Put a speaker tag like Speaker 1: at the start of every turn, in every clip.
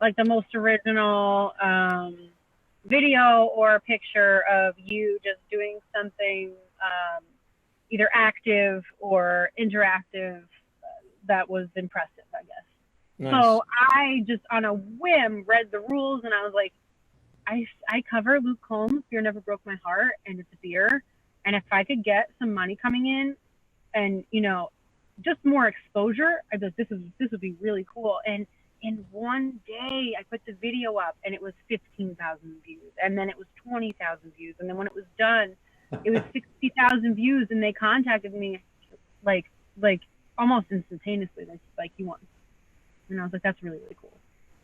Speaker 1: like the most original video or picture of you just doing something either active or interactive that was impressive, I guess.
Speaker 2: Nice.
Speaker 1: So I just on a whim read the rules and I was like, I cover Luke Combs, Beer Never Broke My Heart, and it's a beer. And if I could get some money coming in and, just more exposure, I thought this would be really cool. And in one day I put the video up and it was 15,000 views and then it was 20,000 views. And then when it was done, it was 60,000 views and they contacted me like, like almost instantaneously. Like you want, and I was like, that's really, really cool.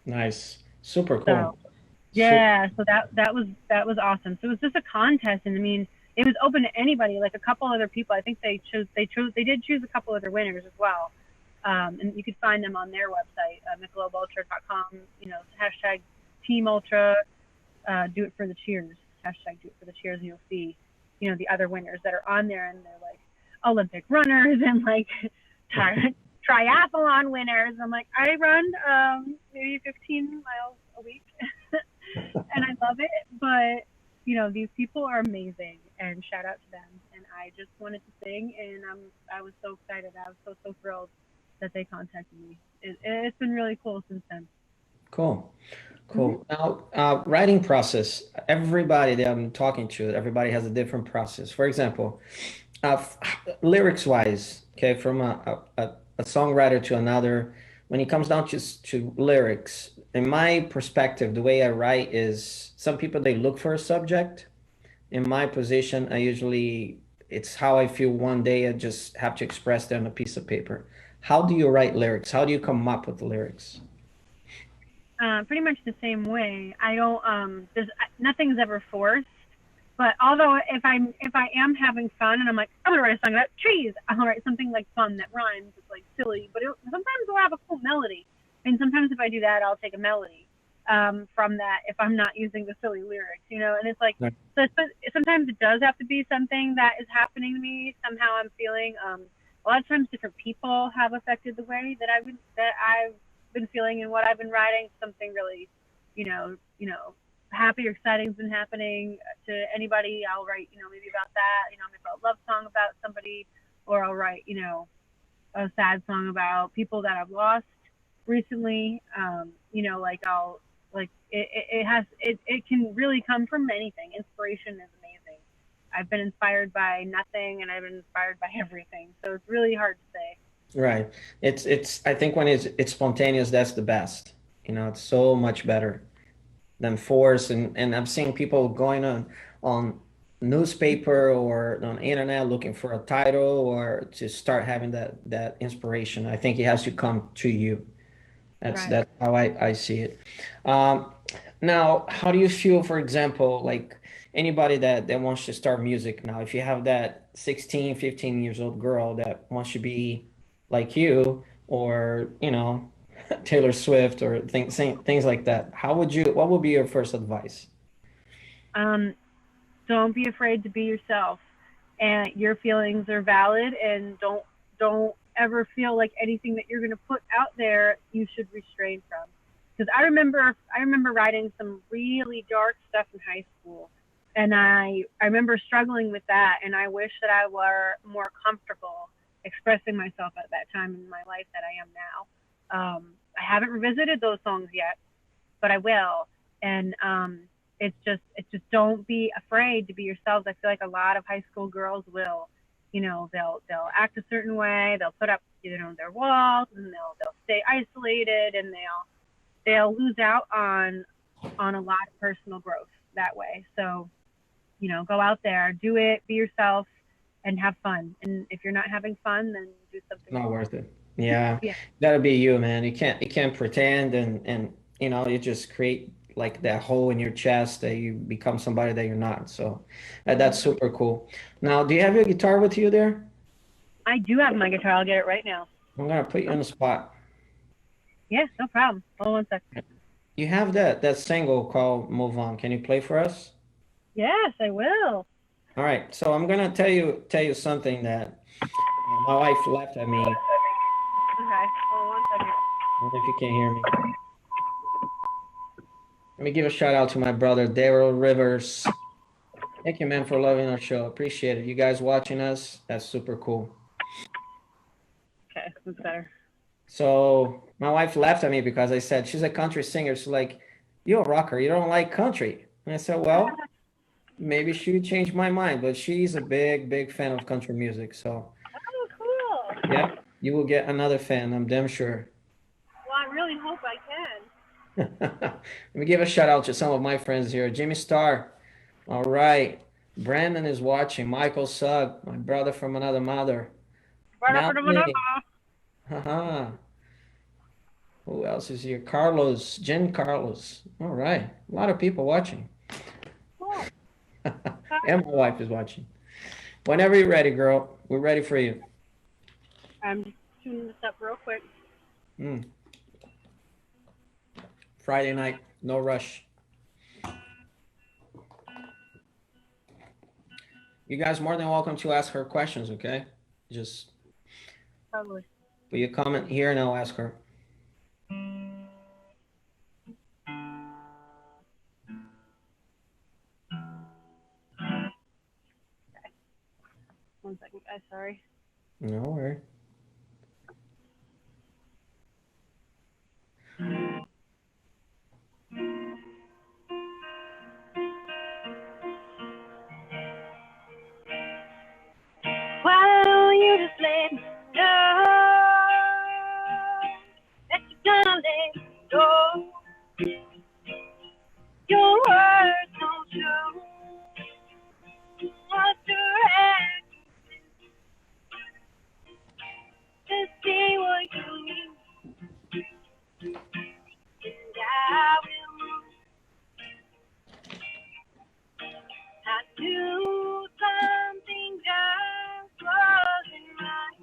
Speaker 2: Nice. Super
Speaker 1: So
Speaker 2: cool. Super.
Speaker 1: yeah, so that was awesome. So it was just a contest, and I mean, it was open to anybody. Like a couple other people, I think they did choose a couple other winners as well. And you could find them on their website, MichelobUltra.com. Hashtag Team Ultra, do it for the cheers. Hashtag do it for the cheers, and you'll see, the other winners that are on there, and they're like Olympic runners and like triathlon winners. I'm like, I run maybe 15 miles a week, and I love it. But these people are amazing, and shout out to them. And I just wanted to sing, and I was so excited. I was so thrilled that they contacted me. It's been really cool since then.
Speaker 2: Cool.
Speaker 1: Hmm.
Speaker 2: Cool. Now, writing process, everybody that I'm talking to, everybody has a different process. For example, lyrics wise, okay, from a songwriter to another, when it comes down to lyrics, in my perspective, the way I write is some people they look for a subject. In my position, I usually it's how I feel one day. I just have to express that on a piece of paper. How do you write lyrics? How do you come up with lyrics?
Speaker 1: Pretty much the same way. I don't. There's nothing's ever forced. But although if I am having fun and I'm like I'm gonna write a song about trees, I'll write something like fun that rhymes. It's like silly, but sometimes it'll have a cool melody. And sometimes if I do that, I'll take a melody from that if I'm not using the silly lyrics. And it's like
Speaker 2: Right.
Speaker 1: so sometimes it does have to be something that is happening to me. Somehow I'm feeling. A lot of times different people have affected the way that I've been feeling and what I've been writing. Something really, happy or exciting has been happening to anybody. I'll write, maybe about that. Maybe a love song about somebody, or I'll write, a sad song about people that I've lost recently. Like it can really come from anything. Inspiration is amazing. I've been inspired by nothing, and I've been inspired by everything. So it's really hard to say.
Speaker 2: Right. It's I think when it's spontaneous, that's the best. It's so much better than force. And I've seen people going on newspaper or on internet looking for a title or to start having that inspiration. I think it has to come to you.
Speaker 1: Right.
Speaker 2: That's how I see it. Um, Now, how do you feel, for example, like anybody that wants to start music now, if you have that 16, 15 years old girl that wants to be like you or, Taylor Swift or things like that, what would be your first advice?
Speaker 1: Um, don't be afraid to be yourself, and your feelings are valid, and don't ever feel like anything that you're going to put out there you should restrain from. Because I remember writing some really dark stuff in high school, and I remember struggling with that, and I wish that I were more comfortable expressing myself at that time in my life that I am now. I haven't revisited those songs yet, but I will. And it's just don't be afraid to be yourselves. I feel like a lot of high school girls will, they'll act a certain way, they'll put up, their walls, and they'll stay isolated, and they'll lose out on a lot of personal growth that way. So, go out there, do it, be yourself, and have fun. And if you're not having fun, then do something
Speaker 2: Not
Speaker 1: else.
Speaker 2: worth it. Yeah,
Speaker 1: Yeah.
Speaker 2: gotta be you, man. You can't pretend and you just create like that hole in your chest that you become somebody that you're not. So that's
Speaker 1: Hmm.
Speaker 2: super cool. Now, do you have your guitar with you there?
Speaker 1: I do have my guitar. I'll get it right now.
Speaker 2: I'm gonna put you on the spot.
Speaker 1: Yeah, no problem. Hold on one sec.
Speaker 2: You have that single called "Move On." Can you play for us?
Speaker 1: Yes, I will.
Speaker 2: All right. So I'm gonna tell you something that my wife laughed at me.
Speaker 1: Okay, hold on one second.
Speaker 2: I don't know if you can hear me. Let me give a shout out to my brother, Daryl Rivers. Thank you, man, for loving our show. Appreciate it. You guys watching us, that's super cool.
Speaker 1: Okay, that's better.
Speaker 2: So my wife laughed at me because I said, she's a country singer. She's like, you're a rocker. You don't like country. And I said, well, maybe she would change my mind, but she's a big, big fan of country music. So
Speaker 1: Oh, cool.
Speaker 2: yeah, you will get another fan, I'm damn sure.
Speaker 1: Well, I really hope I can.
Speaker 2: Let me give a shout out to some of my friends here. Jimmy Starr. All right. Brandon is watching. Michael Sugg, my brother from another mother. Melanie. Haha. Who else is here? Carlos, Jen Carlos. All right. A lot of people watching.
Speaker 1: Cool.
Speaker 2: And my wife is watching. Whenever you're ready, girl, we're ready for you.
Speaker 1: I'm just tuning this up real quick.
Speaker 2: Friday night, no rush. You guys more than welcome to ask her questions, okay? Just
Speaker 1: Probably.
Speaker 2: put your comment here and I'll ask her.
Speaker 1: One second, guys. Sorry.
Speaker 2: No worry.
Speaker 1: Why don't you just let me know that you're gonna let me go? Your words don't show what you're acting to see what you need, and I will move. I knew something just wasn't right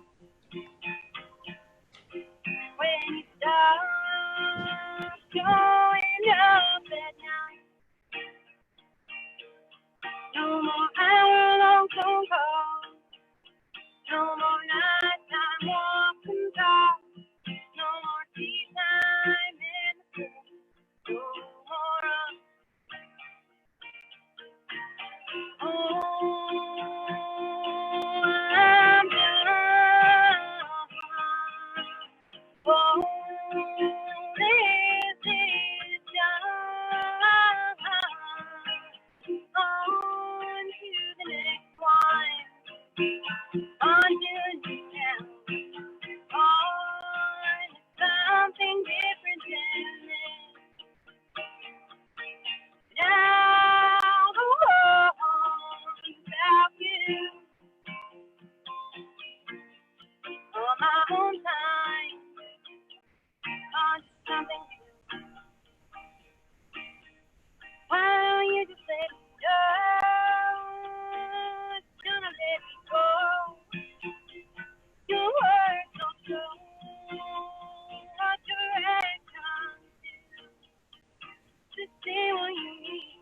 Speaker 1: when you stopped showing up at night. No more hour-long phone calls, no more nighttime walks and talks, no more tea time in the pool, no more I'm done. Oh, this is done. On to the next one. On to the next. On to something different than this. Now the world without you on my own time, on to something new. Why don't you just let me go? It's gonna let me go. Your words don't show what your actions do to see what you need.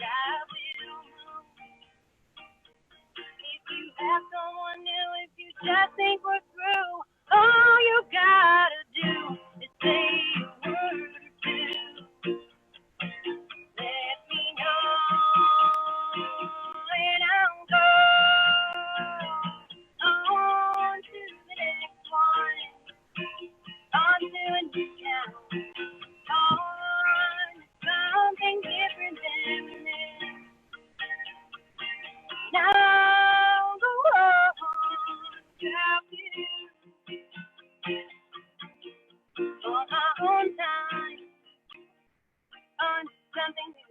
Speaker 1: I will move. If you have someone new, if you just think we're through, all you gotta do is say a word or two. Let me know, and I'll go on to the next one, on to a new town, on to something different than this. Now the world without you on my own time, on to something new.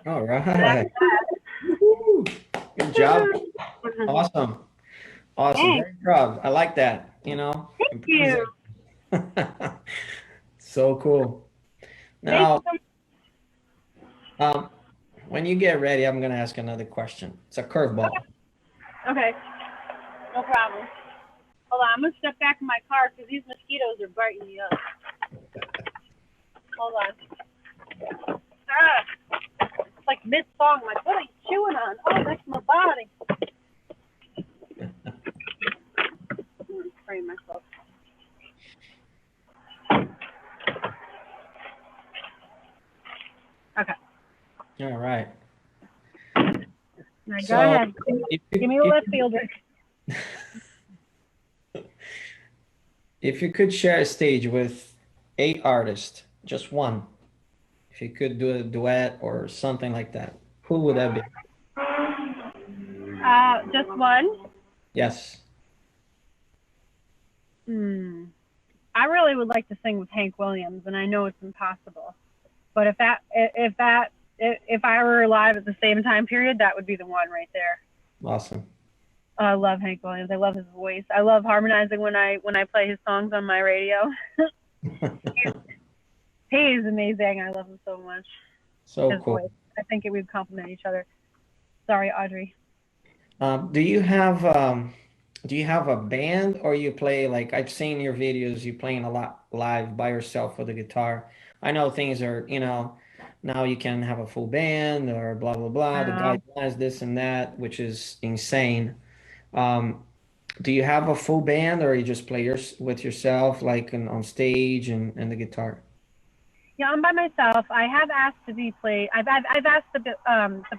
Speaker 2: All right. Woo-hoo. Good job. Awesome. Awesome.
Speaker 1: Thanks.
Speaker 2: Very proud. I like that, you know.
Speaker 1: Thank you.
Speaker 2: So cool. Now, when you get ready, I'm gonna ask another question. It's a curveball.
Speaker 1: Okay, no problem. Hold on, I'm gonna step back in my car because these mosquitoes are biting me up. Hold on. this song. I'm like, what are you chewing on? Oh, that's my body. I'm spraying myself. Okay.
Speaker 2: All right.
Speaker 1: Now, go ahead. Give me a left fielder.
Speaker 2: If you could share a stage with 8 artists, just one, if you could do a duet or something like that, who would that be?
Speaker 1: Just one?
Speaker 2: Yes.
Speaker 1: I really would like to sing with Hank Williams, and I know it's impossible. But if I were alive at the same time period, that would be the one right there.
Speaker 2: Awesome.
Speaker 1: I love Hank Williams. I love his voice. I love harmonizing when I play his songs on my radio. He is amazing. I love him so much.
Speaker 2: So
Speaker 1: his
Speaker 2: cool.
Speaker 1: voice. I think we would complement each other. Sorry, Audrey.
Speaker 2: Do you have a band, or you play, like I've seen your videos, you playing a lot live by yourself with the guitar? I know things are, now you can have a full band or blah blah blah. The guy does this and that, which is insane. Do you have a full band, or you just play with yourself, like on stage and the guitar?
Speaker 1: Yeah, I'm by myself. I have asked to be played. I've asked to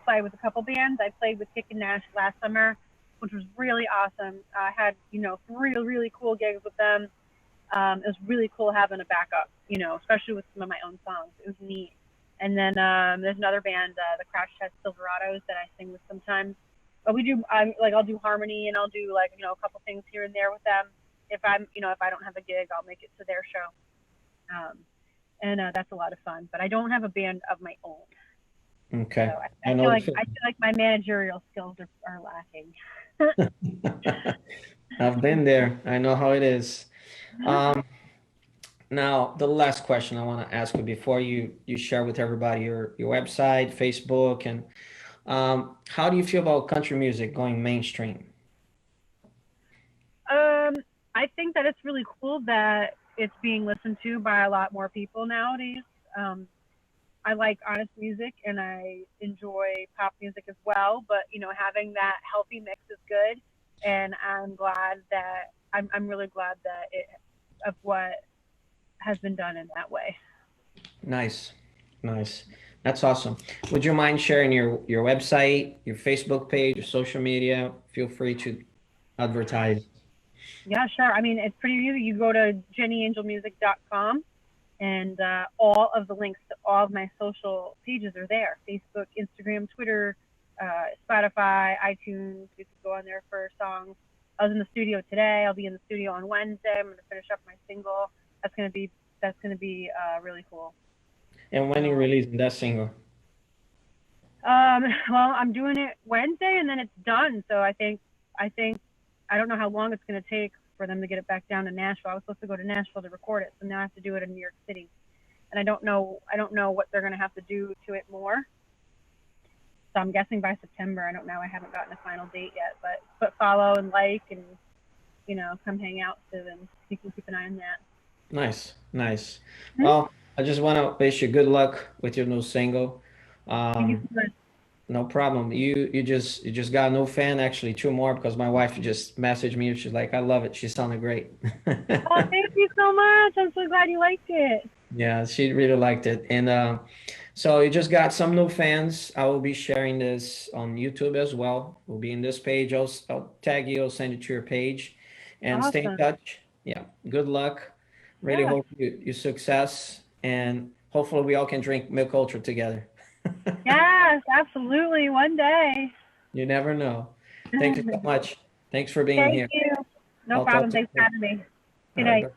Speaker 1: play with a couple bands. I played with Kick and Nash last summer, which was really awesome. I had some really cool gigs with them. It was really cool having a backup, especially with some of my own songs. It was neat. And then there's another band, the Crash Test Silverados, that I sing with sometimes. But I'll do harmony, and I'll do a couple things here and there with them. If I don't have a gig, I'll make it to their show. And that's a lot of fun. But I don't have a band of my own.
Speaker 2: Okay.
Speaker 1: So I feel like my managerial skills are lacking.
Speaker 2: I've been there. I know how it is. Now, the last question I want to ask you before you share with everybody your website, Facebook, and how do you feel about country music going mainstream?
Speaker 1: I think that it's really cool that it's being listened to by a lot more people nowadays. I like honest music, and I enjoy pop music as well, but having that healthy mix is good, and I'm really glad that of what has been done in that way.
Speaker 2: Nice. That's awesome. Would you mind sharing your website, your Facebook page, your social media? Feel free to advertise.
Speaker 1: Yeah, sure. I mean, it's pretty easy. You go to jennieangelmusic.com, and all of the links to all of my social pages are there. Facebook, Instagram, Twitter, Spotify, iTunes. You can go on there for songs. I was in the studio today. I'll be in the studio on Wednesday. I'm going to finish up my single. That's going to be really cool.
Speaker 2: And when are you releasing that single?
Speaker 1: Well, I'm doing it Wednesday, and then it's done. So I think I don't know how long it's going to take for them to get it back down to Nashville. I was supposed to go to Nashville to record it, so now I have to do it in New York City. And I don't know what they're going to have to do to it more. So I'm guessing by September. I don't know. I haven't gotten a final date yet, but follow and like, and come hang out, so then you can keep an eye on that.
Speaker 2: Nice. Well, I just want to wish you good luck with your new single.
Speaker 1: Thank you so much.
Speaker 2: No problem. You just got a new fan, actually 2 more, because my wife just messaged me. She's like, I love it. She sounded great.
Speaker 1: Oh, thank you so much. I'm so glad you liked it.
Speaker 2: Yeah, she really liked it. And so you just got some new fans. I will be sharing this on YouTube as well. We'll be in this page. I'll tag you. I'll send it to your page, and stay in touch. Yeah. Good luck. Really hope you success, and hopefully we all can drink Milk Ultra together.
Speaker 1: Yes, absolutely. One day.
Speaker 2: You never know. Thank you so much. Thanks for being here.
Speaker 1: Thank you. No problem. Thanks for having me. Good night.